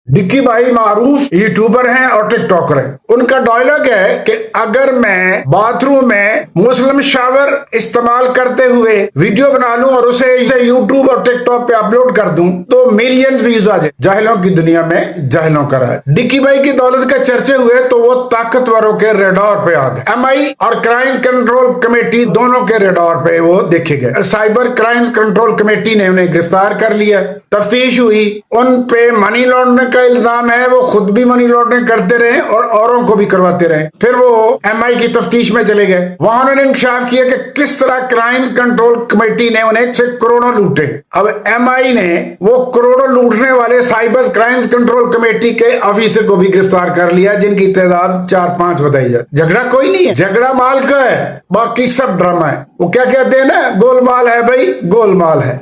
Dicky भाई मारूफ YouTuber हैं और टिकटॉकर हैं। उनका डायलॉग है कि अगर मैं बाथरूम में मुस्लिम शावर इस्तेमाल करते हुए वीडियो बना लूं और उसे यूट्यूब और टिकटॉक पे अपलोड कर दूं तो मिलियन व्यूज आ जाए। जाहिलों की दुनिया में जाहिलों का राज। डिक्की भाई की दौलत के चर्चे हुए तो वो ताकतवरों के रेडार पे आ गए। एमआई और क्राइम कंट्रोल कमेटी दोनों के रेडार पे वो देखे गए। साइबर क्राइम कंट्रोल कमेटी ने उन्हें गिरफ्तार कर लिया। तफ्तीश हुई, उन पे मनी लॉन्ड्रिंग का इल्जाम है, वो खुद भी मनी लॉन्ड्रिंग करते रहे और औरों को भी करवाते रहे। फिर वो एमआई की तफ्तीश में चले गए। वहां उन्होंने इंकशाफ किया कि किस तरह क्राइम कंट्रोल कमेटी ने उन्हें से करोड़ों लूटे। अब एमआई ने वो करोड़ों लूटने वाले साइबर क्राइम कंट्रोल कमेटी के ऑफिसर को भी गिरफ्तार कर लिया, जिनकी तादाद 4-5 बताई जाती। झगड़ा कोई नहीं है, झगड़ा माल का है, बाकी सब ड्रामा है। वो क्या कहते हैं ना, गोलमाल है भाई, गोलमाल है।